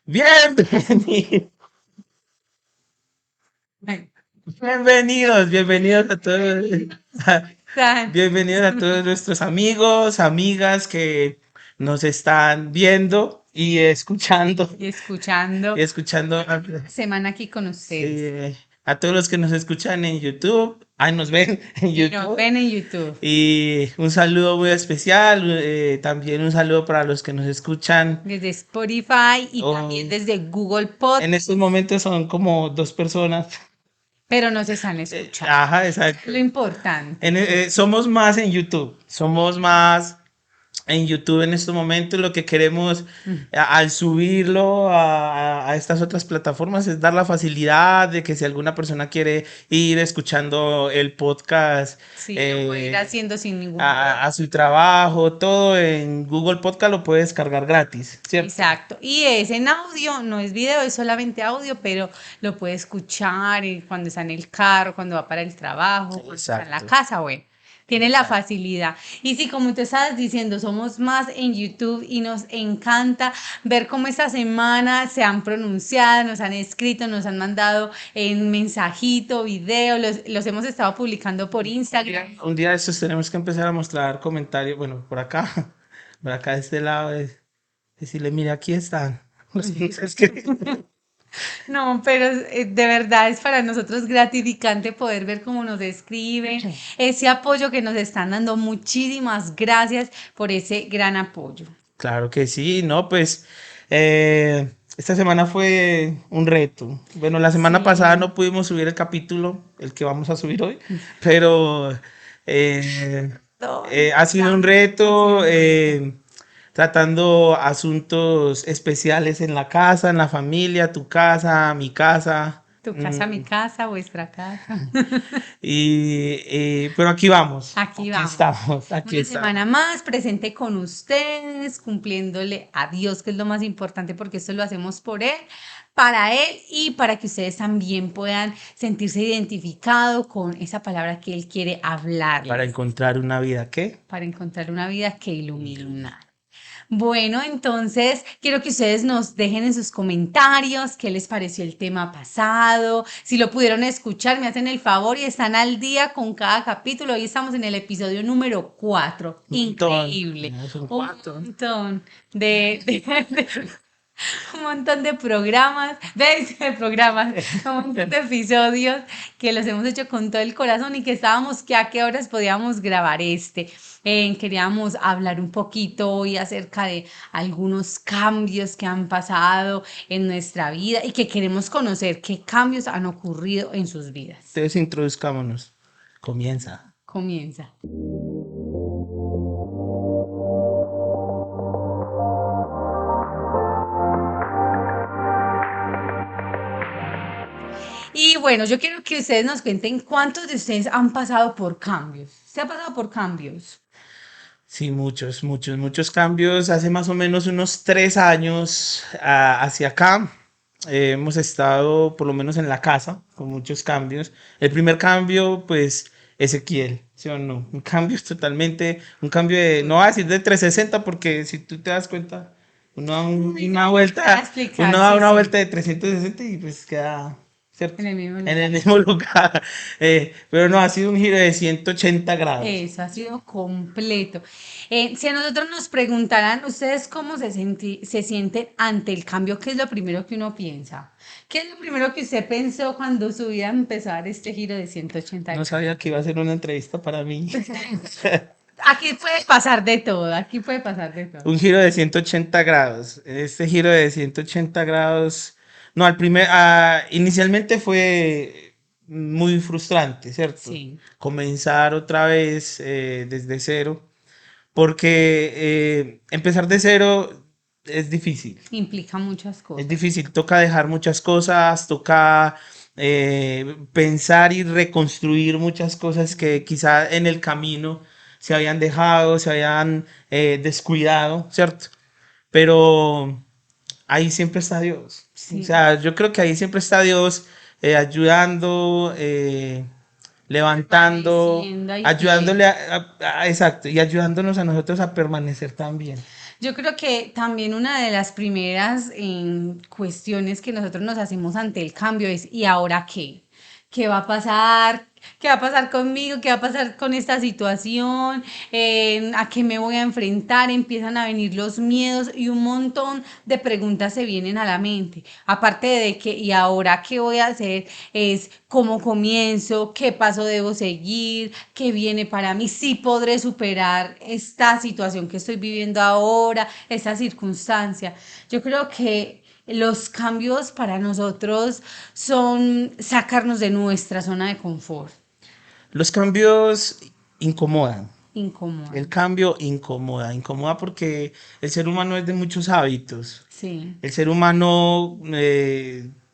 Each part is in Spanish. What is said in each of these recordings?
Bienvenidos, Ay, bienvenidos a todos, tan- bienvenidos a todos nuestros amigos, amigas que nos están viendo y escuchando y escuchando semana aquí con ustedes. a todos los que nos escuchan en YouTube, nos ven en Y nos YouTube. ven en YouTube, Y un saludo muy especial, también un saludo para los que nos escuchan. desde Spotify y también Oh, desde Google Pod, en estos momentos son como dos personas. pero nos están escuchando. Ajá, exacto. Lo importante. Somos más en YouTube, somos más en YouTube en estos momentos. Lo que queremos Mm. al subirlo a estas otras plataformas es dar la facilidad de que si alguna persona quiere ir escuchando el podcast Sí, lo puedo ir haciendo sin ningún a su trabajo, todo en Google Podcast lo puede descargar gratis, ¿cierto? Exacto. Y es en audio, no es video, es solamente audio, pero lo puede escuchar cuando está en el carro, cuando va para el trabajo, cuando está en la Exacto. casa, bueno. Tiene la Exacto. facilidad. Y sí, como tú estabas diciendo, somos más en YouTube y nos encanta ver cómo esta semana se han pronunciado, nos han escrito, nos han mandado en mensajito, video, los hemos estado publicando por Instagram. Un día de estos tenemos que empezar a mostrar comentarios, bueno, por acá, por acá de este lado, decirle, mire, aquí están. Es que No, pero de verdad es para nosotros gratificante poder ver cómo nos escriben, ese apoyo que nos están dando. Muchísimas gracias por ese gran apoyo. claro que sí, no, pues esta semana fue un reto. Bueno, la semana pasada Sí, no pudimos subir el capítulo, el que vamos a subir hoy, pero eh, ha sido un ha sido reto, un reto. tratando asuntos especiales en la casa, en la familia, tu casa, mi casa. Tu casa, mi casa, vuestra casa. Pero Aquí aquí vamos. estamos, aquí Una estamos. semana más presente con ustedes, cumpliéndole a Dios, que es lo más importante, porque esto lo hacemos por Él, para Él y para que ustedes también puedan sentirse identificados con esa palabra que Él quiere Para hablarles, encontrar una vida, ¿qué? para encontrar una vida que ilumine. Bueno, entonces quiero que ustedes nos dejen en sus comentarios qué les pareció el tema pasado, si lo pudieron escuchar, me hacen el favor y están al día con cada capítulo. Hoy estamos en el episodio número 4. Un montón. Increíble. Ya son Un cuatro. montón un montón de programas, de programas, un montón de episodios que los hemos hecho con todo el corazón y que estábamos que a qué horas podíamos grabar este. Queríamos hablar un poquito hoy acerca de algunos cambios que han pasado en nuestra vida y que queremos conocer qué cambios han ocurrido en sus vidas. Entonces introduzcámonos. Comienza. Comienza. Y bueno, yo quiero que ustedes nos cuenten cuántos de ustedes han pasado por cambios. ¿Se ha pasado por cambios? Sí, muchos cambios. Hace más o menos unos 3 años hacia acá hemos estado por lo menos en la casa con muchos cambios. El primer cambio, pues, Ezequiel, ¿sí o no? Un cambio totalmente, un cambio de, no voy a decir de 360 porque si tú te das cuenta, uno da una Voy a vuelta, explicar, uno da sí, una sí, vuelta de 360 y pues queda, ¿cierto? en el mismo En el lugar. mismo lugar. Pero no, ha sido un giro de 180 grados. Eso ha sido completo. Si a nosotros nos preguntaran, ¿ustedes cómo se sienten ante el cambio? ¿Qué es lo primero que uno piensa? ¿Qué es lo primero que usted pensó cuando su vida empezó a dar este giro de 180 No grados? sabía que iba a ser una entrevista para mí. Aquí puede pasar de todo, aquí puede pasar de todo. Un giro de 180 grados. Este giro de 180 grados, no, inicialmente fue muy frustrante, ¿cierto? Sí, Comenzar otra vez desde cero, porque empezar de cero es difícil. implica muchas Es cosas. difícil, toca dejar muchas cosas, toca pensar y reconstruir muchas cosas que quizá en el camino se habían dejado, se habían descuidado, ¿cierto? Pero ahí siempre está Dios. O Sí, sea, yo creo que ahí siempre está Dios ayudando, levantando, permaneciendo ahí ayudándole fiel. exacto, y ayudándonos a nosotros a permanecer también. Yo creo que también una de las primeras cuestiones que nosotros nos hacemos ante el cambio es ¿y ahora qué? ¿Qué va a pasar? ¿Qué va a pasar conmigo? ¿Qué va a pasar con esta situación? ¿A qué me voy a enfrentar? Empiezan a venir los miedos y un montón de preguntas se vienen a la mente. Aparte de que, ¿y ahora qué voy a hacer? Es cómo comienzo, qué paso debo seguir, qué viene para mí, si podré superar esta situación que estoy viviendo ahora, esta circunstancia. Yo creo que los cambios para nosotros son sacarnos de nuestra zona de confort. Los cambios incomodan. El Incomodan. cambio incomoda, incomoda porque el ser humano es de muchos hábitos. Sí. El ser humano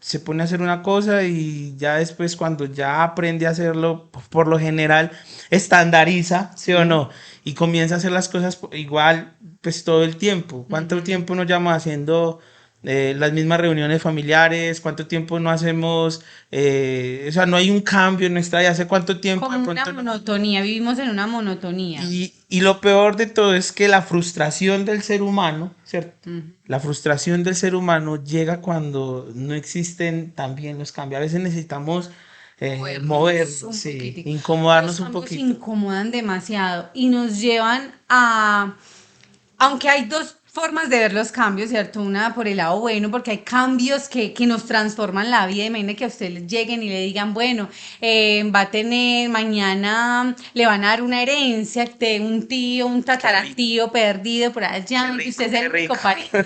se pone a hacer una cosa y ya después cuando ya aprende a hacerlo, por lo general, estandariza, ¿sí o Sí. no? Y comienza a hacer las cosas igual, pues todo el tiempo. ¿Cuánto Ujú. tiempo nos llama haciendo las mismas reuniones familiares? ¿Cuánto tiempo no hacemos? O sea, no hay un cambio en nuestra vida. ¿Hace cuánto tiempo de Como una pronto no? monotonía, vivimos en una monotonía. Y lo peor de todo es que la frustración del ser humano, ¿cierto? Ujú. La frustración del ser humano llega cuando no existen también los cambios. A veces necesitamos Movernos movernos, un sí, poquitico. Los incomodarnos un cambios poquito. incomodan demasiado y nos llevan a, aunque hay dos formas de ver los cambios, ¿cierto? Una por el lado bueno, porque hay cambios que nos transforman la vida. Imagínate que a usted le lleguen y le digan, bueno, va a tener, mañana le van a dar una herencia de un tío, un Qué rico, tataratío perdido por qué allá, y usted rico, es qué el único rico. pariente.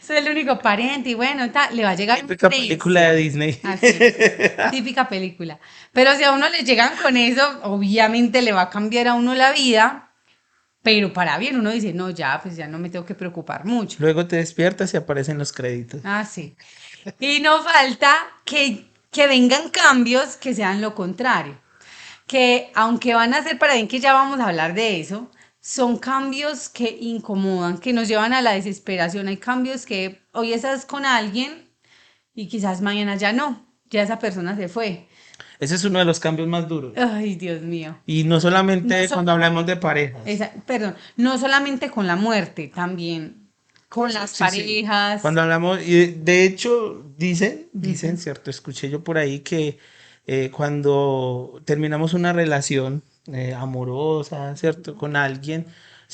Usted es el único pariente, y bueno, le va a llegar una Típica película de herencia. Disney. Así, típica película. Pero si a uno le llegan con eso, obviamente le va a cambiar a uno la vida, pero para bien, uno dice, no, ya, pues ya no me tengo que preocupar mucho. Luego te despiertas y aparecen los créditos. Ah, sí. Y no falta que vengan cambios que sean lo contrario, que aunque van a ser para bien, que ya vamos a hablar de eso, son cambios que incomodan, que nos llevan a la desesperación. Hay cambios que hoy estás con alguien y quizás mañana ya no, ya esa persona se fue. Ese es uno de los cambios más duros. Ay, Dios mío. Y no No solamente cuando solo, hablamos de parejas. perdón, no solamente con la muerte, también con las Sí, sí. parejas. Cuando hablamos, y de hecho, dicen, Ujú. ¿cierto? Escuché yo por ahí que cuando terminamos una relación amorosa, ¿cierto? Con alguien,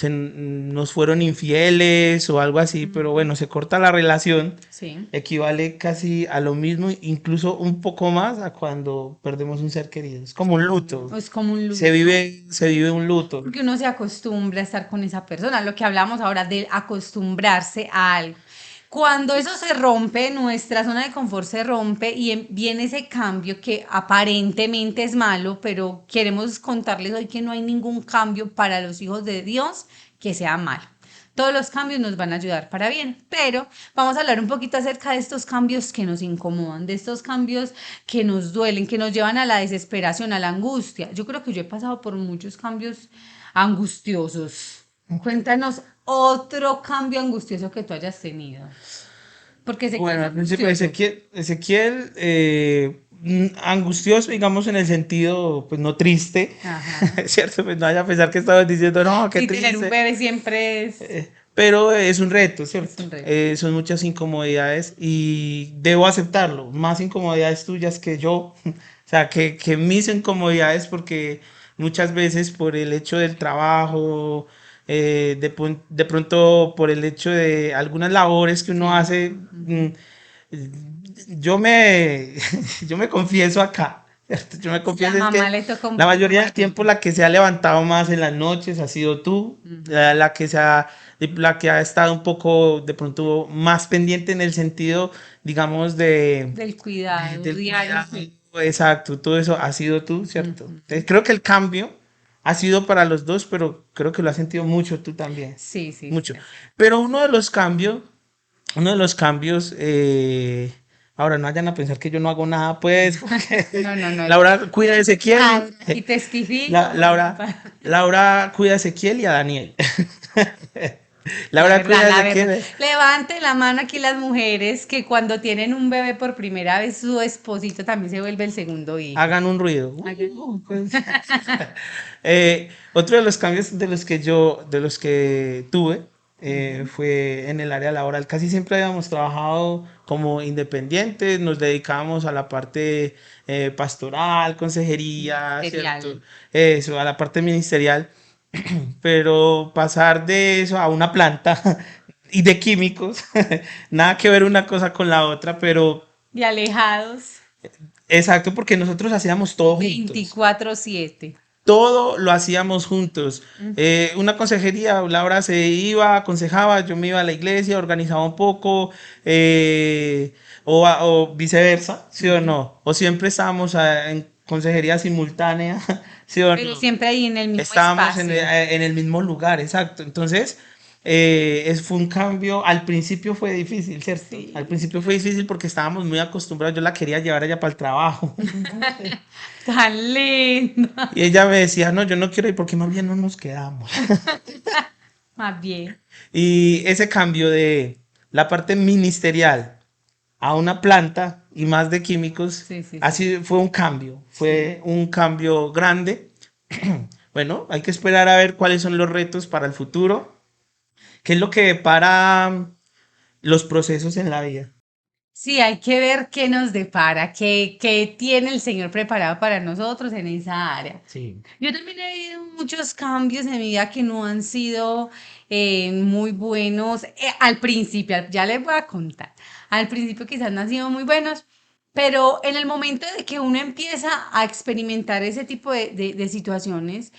nos fueron infieles o algo así, pero Ujú. bueno, se corta la relación, Sí. equivale casi a lo mismo, incluso un poco más a cuando perdemos un ser querido. Es como un luto. Es como un luto. Se vive un luto. Porque uno se acostumbra a estar con esa persona, lo que hablamos ahora de acostumbrarse a algo. Cuando eso se rompe, nuestra zona de confort se rompe y viene ese cambio que aparentemente es malo, pero queremos contarles hoy que no hay ningún cambio para los hijos de Dios que sea malo. Todos los cambios nos van a ayudar para bien, pero vamos a hablar un poquito acerca de estos cambios que nos incomodan, de estos cambios que nos duelen, que nos llevan a la desesperación, a la angustia. Yo creo que yo he pasado por muchos cambios angustiosos. Cuéntanos otro cambio angustioso que tú hayas tenido, porque sé que es Bueno, al principio angustioso. Ezequiel angustioso, digamos, en el sentido, pues no triste, Ajá. ¿cierto? Pues no vaya a pensar que estabas diciendo, no, qué Sí, tener un triste, bebé siempre pero es un reto, es ¿cierto? un reto. Son muchas incomodidades y debo aceptarlo, más incomodidades tuyas que yo, o sea, que mis incomodidades porque muchas veces por el hecho del trabajo, de pronto por el hecho de algunas labores que uno Sí. hace, Ujú. yo me, yo me confieso acá, ¿cierto? Yo me Sí, a confieso es mamá que le toca un la poco mayoría más del tiempo duro. la que se ha levantado más en las noches ha sido tú, Ujú. la que ha estado un poco de pronto más pendiente en el sentido, digamos, Del cuidado del diario, cuidado, sí. exacto, todo eso ha sido tú, ¿cierto? Ujú. Entonces, creo que el cambio ha sido para los dos, pero creo que lo has sentido mucho tú también, Sí, sí, mucho. sí. Pero uno de los cambios, ahora no vayan a pensar que yo no hago nada, pues, porque No, no, no. Laura cuida a Ezequiel, Laura, y testifico. Laura cuida a Ezequiel y a Daniel. La Laura verdad, cuida a la verdad. Ezequiel, Levante la mano aquí las mujeres que cuando tienen un bebé por primera vez, su esposito también se vuelve el segundo hijo. hagan un ruido. Hagan- Pues. Otro de los cambios de los que tuve fue en el área laboral. Casi siempre habíamos trabajado como independientes, nos dedicábamos a la parte pastoral, consejería, ¿cierto? Ministerial. Eso, a la parte ministerial, pero pasar de eso a una planta y de químicos, nada que ver una cosa con la otra, pero Y alejados exacto, porque nosotros hacíamos todo juntos. 24/7. Todo lo hacíamos juntos. Una consejería, Laura se iba, aconsejaba, yo me iba a la iglesia, organizaba un poco, o viceversa, ¿sí o no? O siempre estábamos en consejería simultánea, ¿sí o Pero no? siempre ahí en el mismo Estábamos espacio. en el mismo lugar, exacto. Entonces, fue un cambio, al principio fue difícil, ¿cierto? Al Sí. principio fue difícil porque estábamos muy acostumbrados, yo la quería llevar allá para el trabajo. Tan linda. Y ella me decía, no, yo no quiero ir porque más bien no nos quedamos. Más bien. Y ese cambio de la parte ministerial a una planta y más de químicos, Sí, sí, sí. así Sí. fue un cambio grande. Bueno, hay que esperar a ver cuáles son los retos para el futuro, qué es lo que depara los procesos en la vida. Sí, hay que ver qué nos depara, qué tiene el Señor preparado para nosotros en esa área. Sí. Yo también he vivido muchos cambios en mi vida que no han sido muy buenos al principio, ya les voy a contar. Al principio quizás no han sido muy buenos, pero en el momento de que uno empieza a experimentar ese tipo de situaciones,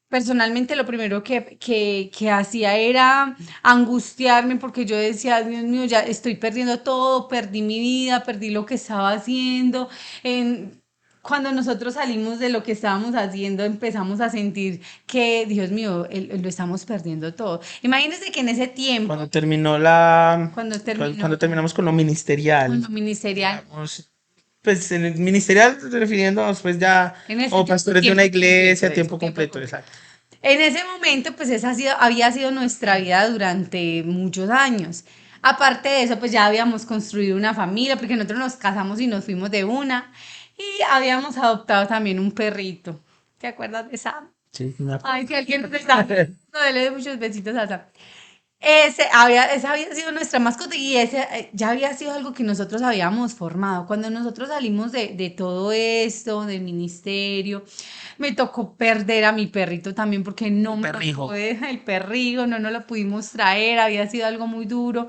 personalmente lo primero que hacía era angustiarme porque yo decía, Dios mío, ya estoy perdiendo todo, perdí mi vida, perdí lo que estaba haciendo. En, cuando nosotros salimos de lo que estábamos haciendo, empezamos a sentir que, Dios mío, lo estamos perdiendo todo. Imagínense que en ese tiempo, Cuando terminó la, cuando terminó cuando terminamos con lo ministerial, con lo ministerial, digamos, pues en el ministerial refiriéndonos pues ya en ese como pastores de una tiempo completo, iglesia a eso, tiempo tiempo completo, completo. exacto. En ese momento, pues esa había sido nuestra vida durante muchos años. Aparte de eso, pues ya habíamos construido una familia, porque nosotros nos casamos y nos fuimos de una. Y habíamos adoptado también un perrito. ¿Te acuerdas de Sam? Sí, me acuerdo. Ay, si alguien nos está viendo, dele muchos besitos a Sam. Esa había sido nuestra mascota y ese ya había sido algo que nosotros habíamos formado. Cuando nosotros salimos de todo esto, del ministerio, me tocó perder a mi perrito también porque no El me lo perrijo. pude, el perrijo, no nos lo pudimos traer, había sido algo muy duro.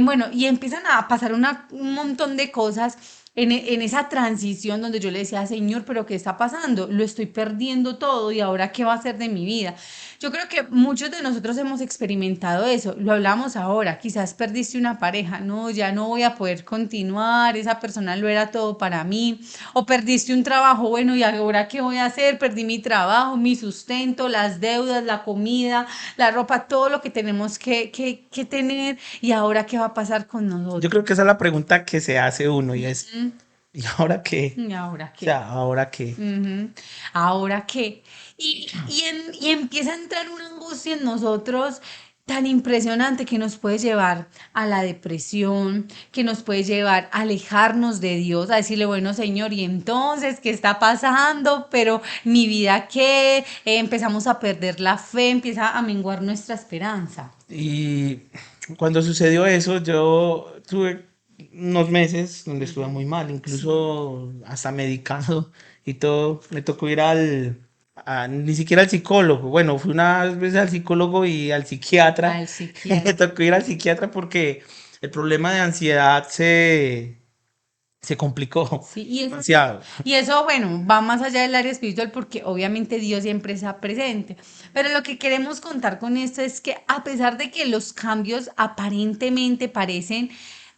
Bueno, y empiezan a pasar un montón de cosas en esa transición donde yo le decía, Señor, pero ¿qué está pasando? Lo estoy perdiendo todo y ahora ¿qué va a hacer de mi vida? Yo creo que muchos de nosotros hemos experimentado eso, lo hablamos ahora, quizás perdiste una pareja, no, ya no voy a poder continuar, esa persona lo era todo para mí, o perdiste un trabajo, bueno, ¿y ahora qué voy a hacer? Perdí mi trabajo, mi sustento, las deudas, la comida, la ropa, todo lo que tenemos que tener, y ahora qué va a pasar con Yo nosotros. creo que esa es la pregunta que se hace uno y es, Ujú. ¿y ahora qué? ¿Y ahora O qué? sea, ¿ahora qué? Ujú. ¿Ahora qué? Y empieza a entrar una angustia en nosotros tan impresionante que nos puede llevar a la depresión, que nos puede llevar a alejarnos de Dios, a decirle, bueno, Señor, ¿y entonces qué está pasando? Pero mi vida, ¿qué? Empezamos a perder la fe, empieza a menguar nuestra esperanza. Y cuando sucedió eso, yo tuve unos meses donde estuve Ujú. muy mal, Sí, incluso hasta medicado y todo. Me tocó ir ni siquiera al psicólogo. Bueno, fui una vez al psicólogo y al psiquiatra. al Me psiquiatra. tocó ir al psiquiatra porque el problema de ansiedad se complicó Sí, demasiado. y eso, bueno, va más allá del área espiritual porque obviamente Dios siempre está presente. Pero lo que queremos contar con esto es que a pesar de que los cambios aparentemente parecen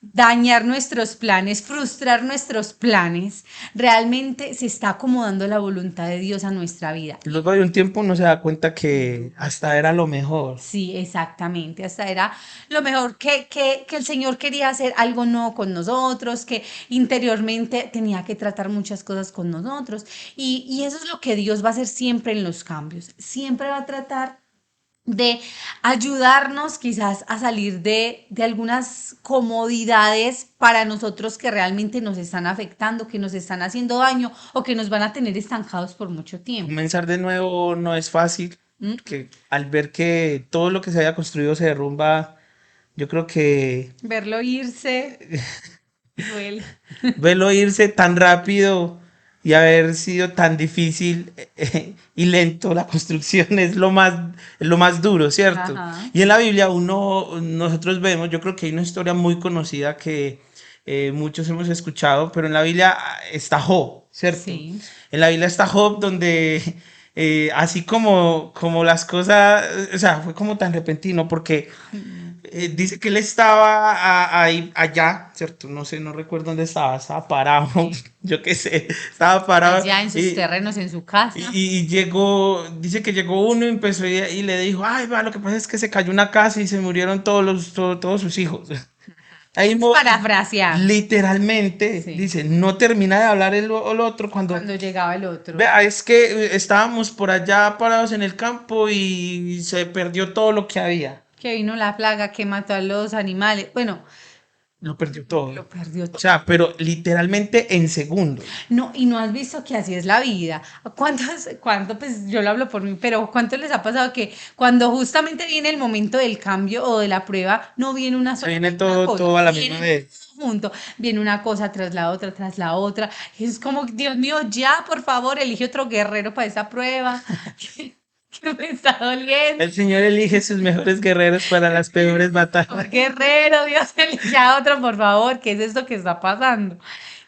dañar nuestros planes, frustrar nuestros planes, realmente se está acomodando la voluntad de Dios a nuestra vida. Luego de un tiempo uno se da cuenta que hasta era lo mejor. Sí, exactamente. Hasta era lo mejor que el Señor quería hacer algo nuevo con nosotros, que interiormente tenía que tratar muchas cosas con nosotros. Y eso es lo que Dios va a hacer siempre en los cambios. Siempre va a tratar de ayudarnos quizás a salir de algunas comodidades para nosotros que realmente nos están afectando, que nos están haciendo daño o que nos van a tener estancados por mucho tiempo. Comenzar de nuevo no es fácil. Mm, que al ver que todo lo que se había construido se derrumba, yo creo que Verlo irse duele. verlo irse tan rápido y haber sido tan difícil y lento la construcción es lo más duro, ¿cierto? Ajá, Y en la Biblia nosotros vemos, yo creo que hay una historia muy conocida que muchos hemos escuchado, pero en la Biblia está Job, ¿cierto? sí. En la Biblia está Job donde así como las cosas, o sea, fue como tan repentino porque Mm. dice que él estaba ahí, allá, ¿cierto? No sé, no recuerdo dónde estaba parado, Sí. yo qué sé, estaba parado Allá en sus y, terrenos, en su casa. y llegó, dice que llegó uno y empezó y le dijo, ay, va, lo que pasa es que se cayó una casa y se murieron todos sus hijos. Ahí mismo, Parafraseando. literalmente, Sí. dice, no termina de hablar el otro cuando, Cuando llegaba el otro. vea, es que estábamos por allá parados en el campo y se perdió todo lo que había. Que vino la plaga que mató a los animales. Bueno, Lo perdió todo. lo perdió O todo. sea, pero literalmente en segundos. No, y no has visto que así es la vida. Pues yo lo hablo por mí, pero ¿cuánto les ha pasado que cuando justamente viene el momento del cambio o de la prueba, no viene una Se sola viene una todo, cosa, todo a la misma viene vez. todo junto, viene una cosa tras la otra. Es como, Dios mío, ya, por favor, elige otro guerrero para esa prueba, que me está doliendo. El Señor elige sus mejores guerreros para las peores Un batallas. guerrero, Dios, elige a otro, por favor, ¿qué es esto que está pasando?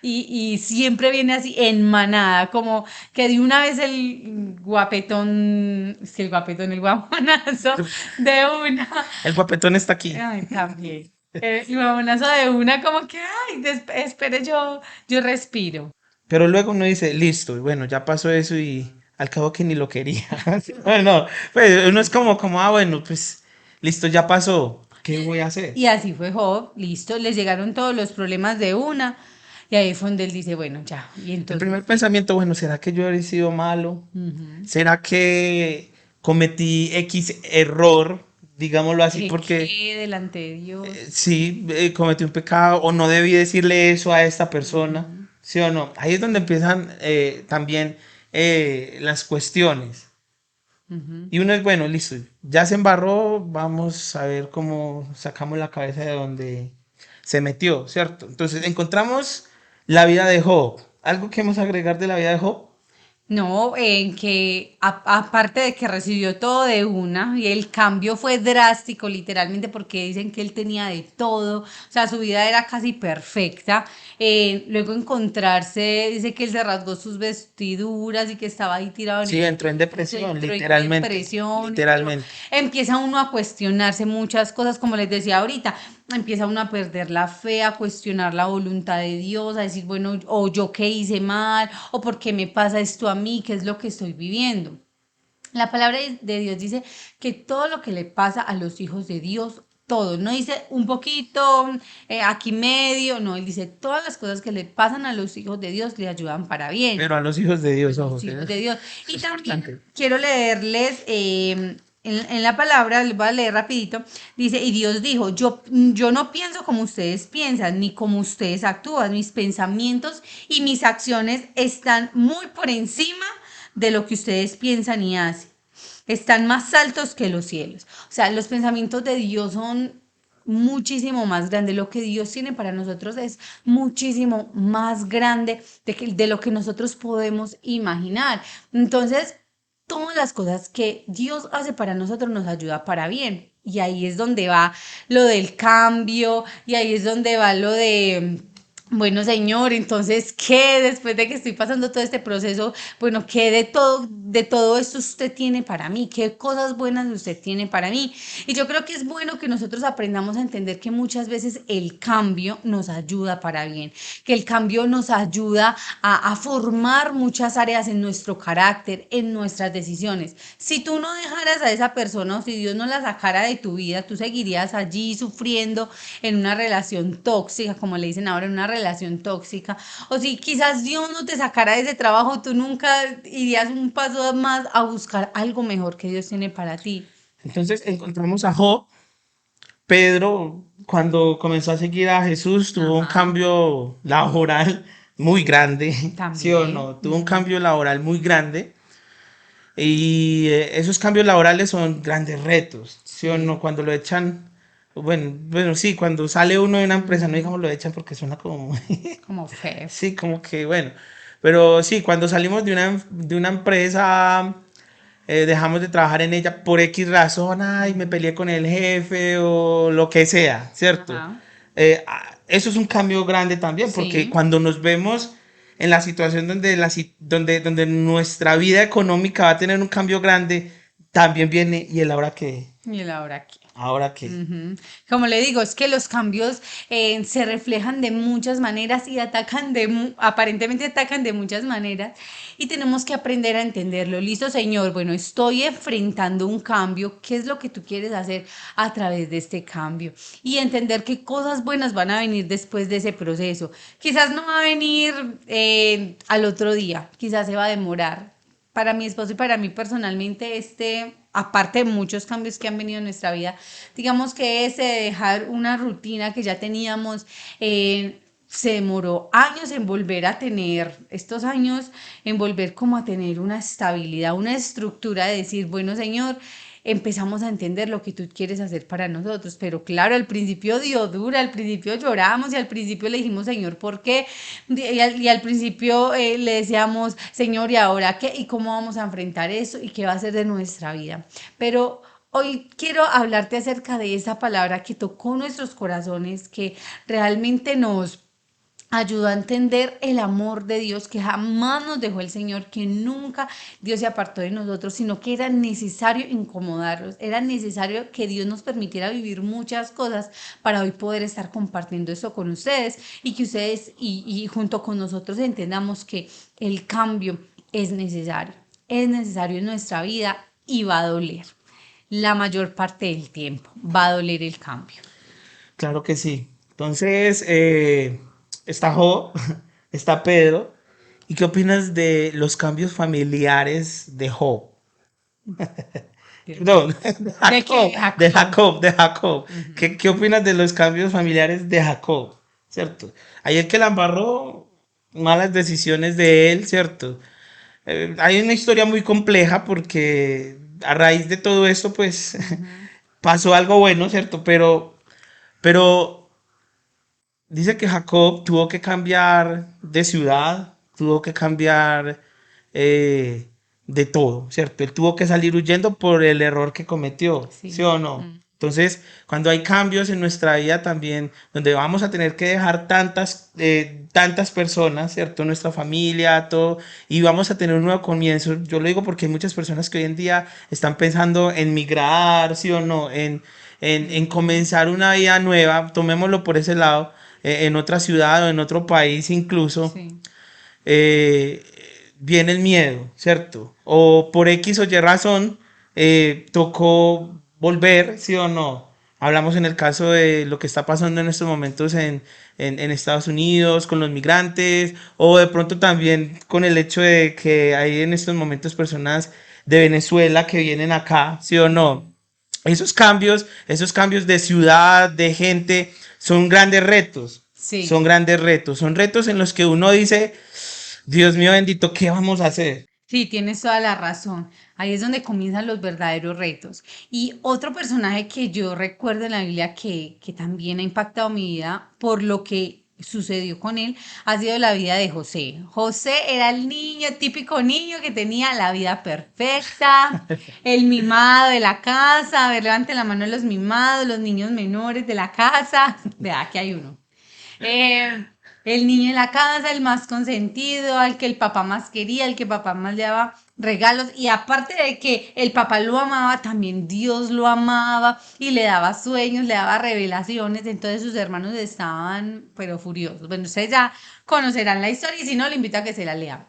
Y siempre viene así en manada, como que de una vez el guapetón, sí, el guaponazo de una, El guapetón está aquí. ay, también, el guaponazo de una, como que, ay, espere, yo respiro. Pero luego uno dice, listo, y bueno, ya pasó eso y al cabo que ni lo quería. Bueno, pues uno es como, bueno, pues listo, ya pasó. ¿Qué voy a hacer? Y así fue Job, listo, les llegaron todos los problemas de una, y ahí fue donde él dice, bueno, ya, y El entonces, primer pensamiento, bueno, ¿será que yo he sido malo? ujú, ¿Será que cometí X error? Digámoslo así, porque pequé delante de Dios. sí, cometí un pecado o no debí decirle eso a esta persona, Ujú, ¿sí o no? Ahí es donde empiezan también las cuestiones. ujú. Y uno es, bueno, listo, ya se embarró, vamos a ver cómo sacamos la cabeza de donde se metió, ¿cierto? Entonces encontramos la vida de Job. ¿Algo que hemos agregar de la vida de Job? No, en que aparte de que recibió todo de una, y el cambio fue drástico, literalmente, porque dicen que él tenía de todo, o sea, su vida era casi perfecta. Luego encontrarse, dice que él se rasgó sus vestiduras y que estaba ahí tirado en Sí, el entró en piso, depresión, entró en literalmente, depresión, literalmente. empieza uno a cuestionarse muchas cosas, como les decía ahorita, empieza uno a perder la fe, a cuestionar la voluntad de Dios, a decir, bueno, o yo qué hice mal, o por qué me pasa esto a mí, qué es lo que estoy viviendo. La palabra de Dios dice que todo lo que le pasa a los hijos de Dios, todo, no dice un poquito, aquí medio, no, él dice todas las cosas que le pasan a los hijos de Dios le ayudan para bien Pero a los hijos de a Dios, ojo, los que hijos de Dios. eso Y es también importante. quiero leerles en la palabra, les voy a leer rapidito, dice, y Dios dijo, yo no pienso como ustedes piensan, ni como ustedes actúan, mis pensamientos y mis acciones están muy por encima de lo que ustedes piensan y hacen. Están más altos que los cielos. O sea, los pensamientos de Dios son muchísimo más grandes. Lo que Dios tiene para nosotros es muchísimo más grande de lo que nosotros podemos imaginar. Entonces, todas las cosas que Dios hace para nosotros nos ayuda para bien. Y ahí es donde va lo del cambio, y ahí es donde va lo de, bueno, señor, entonces, ¿qué después de que estoy pasando todo este proceso? Bueno, ¿qué de todo esto usted tiene para mí? ¿Qué cosas buenas usted tiene para mí? Y yo creo que es bueno que nosotros aprendamos a entender que muchas veces el cambio nos ayuda para bien, que el cambio nos ayuda a formar muchas áreas en nuestro carácter, en nuestras decisiones. Si tú no dejaras a esa persona o si Dios no la sacara de tu vida, tú seguirías allí sufriendo en una relación tóxica, como le dicen ahora, en una relación tóxica. O si quizás Dios no te sacara de ese trabajo, tú nunca irías un paso más a buscar algo mejor que Dios tiene para ti. Entonces encontramos a Job. Pedro, cuando comenzó a seguir a Jesús, tuvo un Ajá, cambio laboral muy grande, ¿sí o también. no? Tuvo un Ujú. cambio laboral muy grande. Y esos cambios laborales son grandes retos, ¿sí o no? Sí. Cuando lo echan, bueno, sí, cuando sale uno de una empresa, no Ujú. digamos lo echan porque suena como muy, Como feo. sí, como que bueno, pero sí, cuando salimos de una empresa, dejamos de trabajar en ella por X razón, ay, me Ujú. peleé con el jefe o lo que sea, ¿cierto? Ajá. Eso es un cambio grande también, porque Sí. cuando nos vemos en la situación donde, donde nuestra vida económica va a tener un cambio grande, también viene, ¿y el ahora qué? ¿Y el ahora qué? ¿Ahora qué? Ujú. Como le digo, es que los cambios se reflejan de muchas maneras y atacan aparentemente atacan de muchas maneras y tenemos que aprender a entenderlo. Listo, Señor, bueno, estoy enfrentando un cambio. ¿Qué es lo que tú quieres hacer a través de este cambio? Y entender qué cosas buenas van a venir después de ese proceso. Quizás no va a venir al otro día, quizás se va a demorar. Para mi esposo y para mí personalmente, aparte de muchos cambios que han venido en nuestra vida, digamos que ese de dejar una rutina que ya teníamos, se demoró años en volver a tener, estos años, en volver como a tener una estabilidad, una estructura de decir, bueno, Señor, empezamos a entender lo que tú quieres hacer para nosotros. Pero claro, al principio dio dura, al principio lloramos y al principio le dijimos, Señor, ¿por qué? Y al principio le decíamos, Señor, ¿y ahora qué? ¿Y cómo vamos a enfrentar eso? ¿Y qué va a ser de nuestra vida? Pero hoy quiero hablarte acerca de esa palabra que tocó nuestros corazones, que realmente nos ayudó a entender el amor de Dios, que jamás nos dejó el Señor, que nunca Dios se apartó de nosotros, sino que era necesario incomodarlos, era necesario que Dios nos permitiera vivir muchas cosas para hoy poder estar compartiendo eso con ustedes y que ustedes y junto con nosotros entendamos que el cambio es necesario en nuestra vida y va a doler. La mayor parte del tiempo va a doler el cambio. Claro que sí. Entonces, está Job, está Pedro. ¿Y qué opinas de los cambios familiares de Job? Dios No, mío. de ¿De qué, Jacob, de Jacob? Jacob, de Jacob. Ujú. ¿Qué opinas de los cambios familiares de Jacob? ¿Cierto? Ahí el que la embarró, malas decisiones de él, ¿cierto? Hay una historia muy compleja porque a raíz de todo esto, pues Ujú. pasó algo bueno, ¿cierto? Pero dice que Jacob tuvo que cambiar de ciudad, tuvo que cambiar eh, de todo, ¿cierto? Él tuvo que salir huyendo por el error que cometió, ¿sí Sí. o no? Entonces, cuando hay cambios en nuestra vida también, donde vamos a tener que dejar tantas personas, ¿cierto? Nuestra familia, todo, y vamos a tener un nuevo comienzo. Yo lo digo porque hay muchas personas que hoy en día están pensando en migrar, ¿sí o no? En Ujú. comenzar una vida nueva, tomémoslo por ese lado, en otra ciudad o en otro país incluso, Sí. eh, viene el miedo, ¿cierto? O por X o Y razón, tocó volver, ¿sí o no? Hablamos en el caso de lo que está pasando en estos momentos en Estados Unidos con los migrantes, o de pronto también con el hecho de que hay en estos momentos personas de Venezuela que vienen acá, ¿sí o no? Esos cambios de ciudad, de gente, son grandes retos. Sí. Son grandes retos. Son retos en los que uno dice, Dios mío bendito, ¿qué vamos a hacer? Sí, tienes toda la razón. Ahí es donde comienzan los verdaderos retos. Y otro personaje que yo recuerdo en la Biblia que también ha impactado mi vida por lo que sucedió con él, ha sido la vida de José. José era el niño, típico niño que tenía la vida perfecta, el mimado de la casa. A ver, levante la mano los mimados, los niños menores de la casa. Vea, aquí hay uno. Eh, el niño en la casa, el más consentido, al que el papá más quería, al que el papá más le daba regalos. Y aparte de que el papá lo amaba, también Dios lo amaba y le daba sueños, le daba revelaciones. Entonces sus hermanos estaban, pero furiosos. Bueno, ustedes ya conocerán la historia y si no, le invito a que se la lean.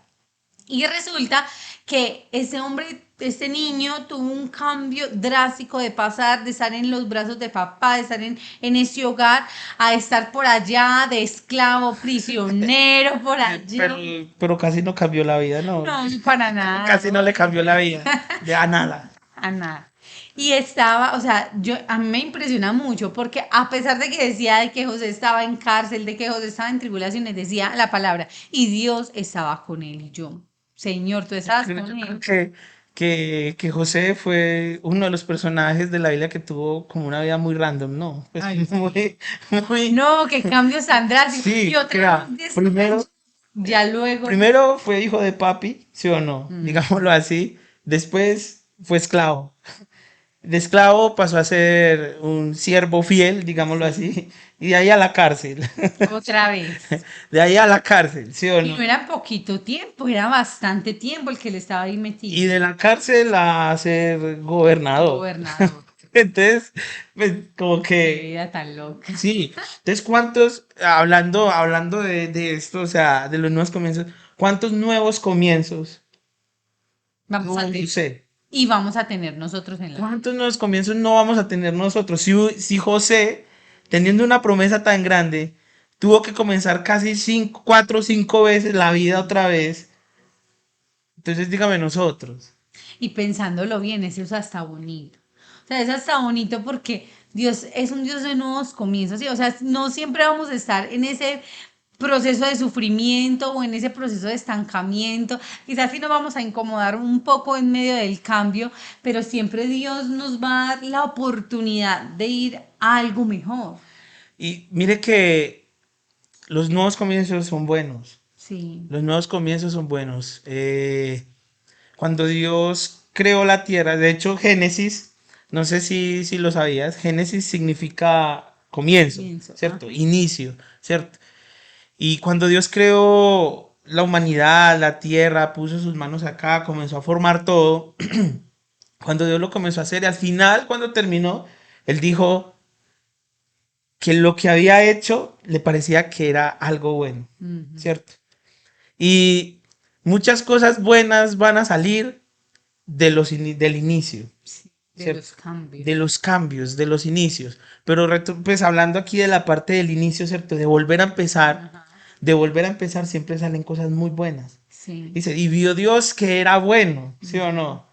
Y resulta que ese hombre, ese niño tuvo un cambio drástico de pasar de estar en los brazos de papá, de estar en ese hogar, a estar por allá de esclavo, prisionero, por Pero, allá. pero casi no cambió la vida, no. No, para nada, Casi no le cambió la vida. De a nada. a nada. Y estaba, o sea, a mí me impresiona mucho porque a pesar de que decía de que José estaba en cárcel, de que José estaba en tribulaciones, decía la palabra, y Dios estaba con él y yo. Señor, tú estabas con Yo creo él. que José fue uno de los personajes de la Biblia que tuvo como una vida muy random, ¿no? Pues Ay, sí. muy, No, qué cambios tan drásticos. Y sí, que otra era, vez primero, después, ya luego. primero fue hijo de papi, ¿sí o no? Mm, Digámoslo así. Después fue esclavo. De esclavo pasó a ser un siervo fiel, digámoslo sí, así, y de ahí a la cárcel. otra vez. De ahí a la cárcel, ¿sí o Y no no? era poquito tiempo, era bastante tiempo el que él estaba ahí Y metido. de la cárcel a ser gobernador. Gobernador. Entonces, pues como Qué que vida tan loca. sí. Entonces, ¿cuántos, hablando de esto, o sea, de los nuevos comienzos, cuántos nuevos comienzos Vamos a tuvo tener. José? Y vamos a tener nosotros en la vida. ¿Cuántos nuevos comienzos no vamos a tener nosotros? Si José, teniendo una promesa tan grande, tuvo que comenzar casi 4 o 5 veces la vida otra vez, entonces dígame nosotros. Y pensándolo bien, eso es hasta bonito. O sea, es hasta bonito porque Dios es un Dios de nuevos comienzos. ¿Sí? O sea, no siempre vamos a estar en ese proceso de sufrimiento o en ese proceso de estancamiento. Quizás sí nos vamos a incomodar un poco en medio del cambio, pero siempre Dios nos va a dar la oportunidad de ir a algo mejor. Y mire que los nuevos comienzos son buenos. Sí. Los nuevos comienzos son buenos. Cuando Dios creó la tierra, de hecho Génesis, no sé si lo sabías, Génesis significa comienzo, Pienso. ¿cierto? Ajá. Inicio, ¿cierto? Y cuando Dios creó la humanidad, la tierra, puso sus manos acá, comenzó a formar todo, cuando Dios lo comenzó a hacer, y al final, cuando terminó, Él dijo que lo que había hecho le parecía que era algo bueno, Ujú. ¿cierto? Y muchas cosas buenas van a salir del inicio, Sí, de ¿cierto? los cambios. De los cambios, de los inicios. Pero pues hablando aquí de la parte del inicio, ¿cierto? De volver a empezar, Ajá. de volver a empezar siempre salen cosas muy buenas. Sí. Dice, y vio Dios que era bueno, ¿sí o Ujú. no?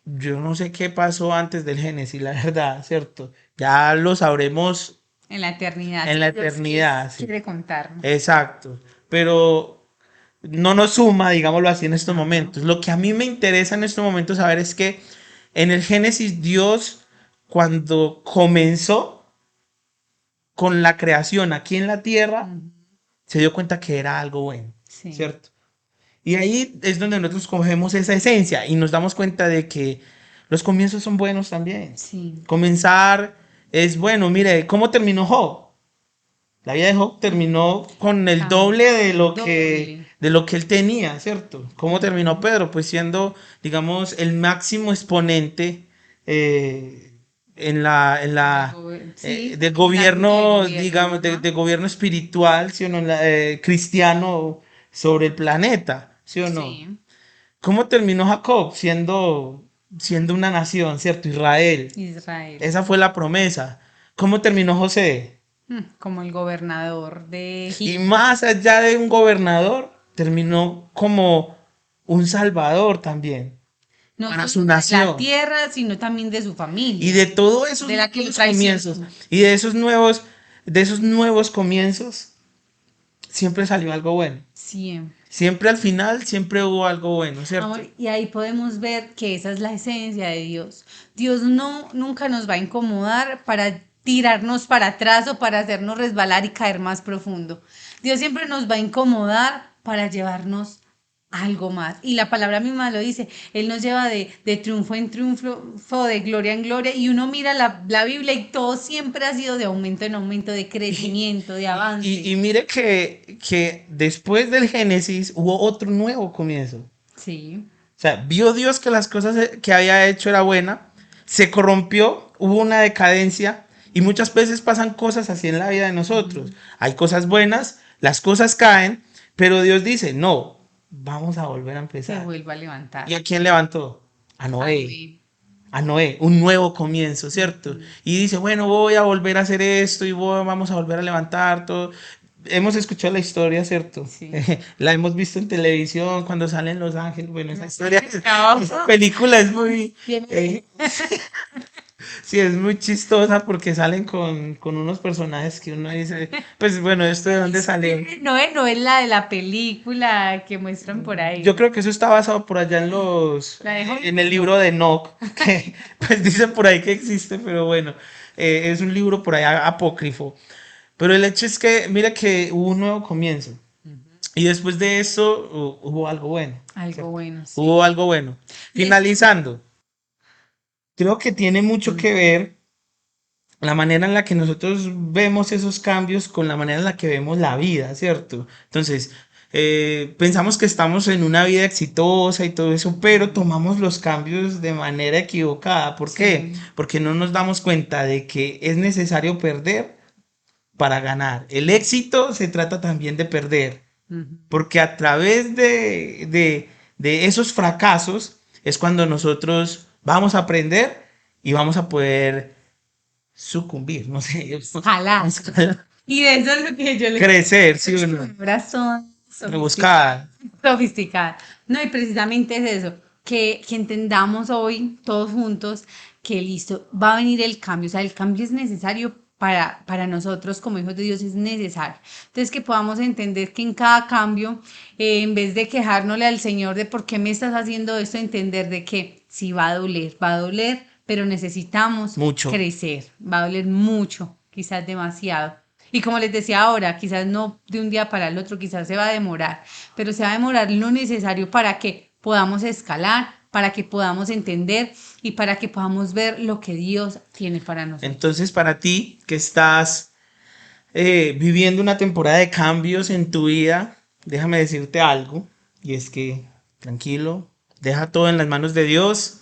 Yo no sé qué pasó antes del Génesis, la verdad, ¿cierto? Ya lo sabremos En la eternidad, en si la Dios eternidad, sí. quiere contarnos. Exacto. Pero no nos suma, digámoslo así, en estos Ajá. momentos. Lo que a mí me interesa en estos momentos saber es que en el Génesis Dios, cuando comenzó con la creación aquí en la tierra, Ujú. se dio cuenta que era algo bueno, Sí, ¿cierto? Y ahí es donde nosotros cogemos esa esencia y nos damos cuenta de que los comienzos son buenos también. sí. Comenzar es bueno. Mire, ¿cómo terminó Job? La vida de Job terminó con el Cambio. doble El doble. de lo que él tenía, ¿cierto? ¿Cómo terminó Ujú. Pedro? Pues siendo, digamos, el máximo exponente en Sí, del en la silla de gobierno, gobierno. digamos, Ajá. de gobierno espiritual, ¿sí o no? Cristiano sobre el planeta, ¿sí o no? Sí. ¿Cómo terminó Jacob? Siendo una nación, ¿cierto? Israel. Israel. Esa fue la promesa. ¿Cómo terminó José? Como el gobernador de Y Egipto. más allá de un gobernador, terminó como un salvador también No para solo su de la nación. tierra, sino también de su Y familia, de todos esos de la que lo nuevos comienzos, traicionó. y de esos nuevos comienzos, siempre salió algo bueno. Siempre. Siempre al final, siempre hubo algo bueno, ¿cierto? Amor, y ahí podemos ver que esa es la esencia de Dios. Dios no nunca nos va a incomodar para tirarnos para atrás o para hacernos resbalar y caer más profundo. Dios siempre nos va a incomodar para llevarnos a algo más. Y la palabra misma lo dice, Él nos lleva de triunfo en triunfo, de gloria en gloria. Y uno mira la Biblia y todo siempre ha sido de aumento en aumento, de Y, crecimiento, de avance. y mire que después del Génesis hubo otro nuevo comienzo. Sí. O sea, vio Dios que las cosas que había hecho era buena, se corrompió, hubo una decadencia y muchas veces pasan cosas así en la vida de nosotros. Hay cosas buenas, las cosas caen, pero Dios dice, no, vamos a volver a Se empezar. vuelve a ¿Y levantar. a quién levantó? A A Noé. Noé. A Noé, un nuevo comienzo, ¿cierto? Ujú. Y dice, bueno, voy a volver a hacer esto y vamos a volver a levantar todo. Hemos escuchado la historia, ¿cierto? Sí. La hemos visto en televisión cuando salen Los Ángeles. Bueno, esa historia, No. esa película es muy, Bien. eh, Sí, es muy chistosa porque salen con unos personajes que uno dice, pues bueno, ¿esto de dónde salió? No es la de la película que muestran por Yo ahí. creo que eso está basado por allá La de en el no. libro de Enoch, que pues dicen por ahí que existe, pero bueno, es un libro por ahí apócrifo. Pero el hecho es que, mira que hubo un nuevo comienzo. Y después de eso hubo algo bueno, Algo ¿cierto? bueno, sí. Hubo algo bueno. Les- Finalizando, creo que tiene mucho que ver la manera en la que nosotros vemos esos cambios con la manera en la que vemos la vida, ¿cierto? Entonces, pensamos que estamos en una vida exitosa y todo eso, pero tomamos los cambios de manera equivocada. ¿Por qué? Sí. Porque no nos damos cuenta de que es necesario perder para ganar. El éxito se trata también de perder. Ujú. Porque a través de esos fracasos es cuando nosotros vamos a aprender y vamos a poder sucumbir, no sé, Ojalá. Y de eso es lo que yo le crecer, sí o no, palabras son buscar. sofisticadas. No, y precisamente es eso, que entendamos hoy todos juntos que listo, va a venir el cambio, o sea, el cambio es necesario para nosotros como hijos de Dios, es necesario. Entonces, que podamos entender que en cada cambio, en vez de quejárnosle al Señor de por qué me estás haciendo esto, entender de que sí va a doler, pero necesitamos Mucho. crecer, va a doler mucho, quizás demasiado. Y como les decía ahora, quizás no de un día para el otro, quizás se va a demorar, pero se va a demorar lo necesario para que podamos escalar, para que podamos entender y para que podamos ver lo que Dios tiene para nosotros. Entonces, para ti que estás viviendo una temporada de cambios en tu vida, déjame decirte algo, y es que tranquilo, deja todo en las manos de Dios,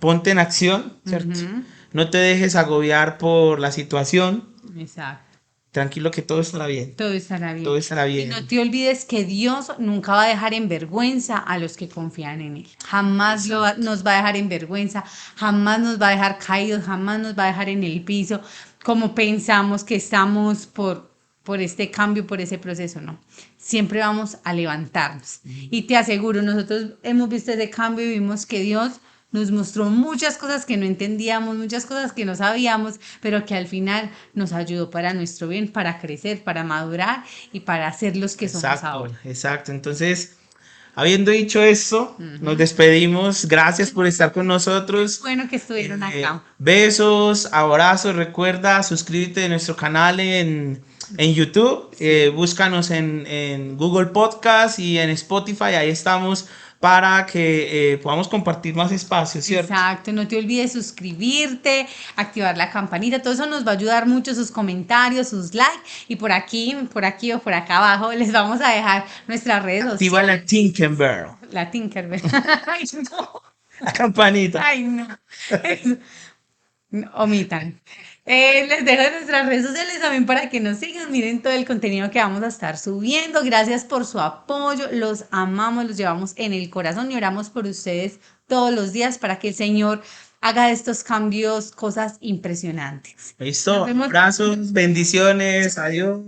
ponte en acción, ¿cierto? Ujú. No te dejes agobiar por la situación, Exacto. tranquilo que todo estará bien, Todo estará bien. todo estará Y no bien. te olvides que Dios nunca va a dejar en vergüenza a los que confían en Él. Jamás nos va a dejar en vergüenza, jamás nos va a dejar caídos, jamás nos va a dejar en el piso, como pensamos que estamos por este cambio, por ese proceso, no. Siempre vamos a levantarnos. Y te aseguro, nosotros hemos visto ese cambio y vimos que Dios nos mostró muchas cosas que no entendíamos, muchas cosas que no sabíamos, pero que al final nos ayudó para nuestro bien, para crecer, para madurar y para ser los que somos Exacto, ahora. exacto. Entonces, habiendo dicho esto, nos Ujú. despedimos. Gracias por estar con nosotros. Bueno que estuvieron acá. Besos, abrazos. Recuerda, suscríbete a nuestro canal en YouTube. Sí. Búscanos en Google Podcast y en Spotify. Ahí estamos para que podamos compartir más espacio, ¿cierto? Exacto, no te olvides suscribirte, activar la campanita, todo eso nos va a ayudar mucho, sus comentarios, sus likes y por aquí o por acá abajo les vamos a dejar nuestras redes Activa sociales. la Tinkerbell, La Tinkerbell. Ay, no. la campanita. Ay, no. Omitan. Les dejo nuestras redes sociales también para que nos sigan. Miren todo el contenido que vamos a estar subiendo. Gracias por su apoyo. Los amamos, los llevamos en el corazón y oramos por ustedes todos los días para que el Señor haga de estos cambios cosas impresionantes. Nos Listo. vemos. Abrazos, bendiciones, adiós.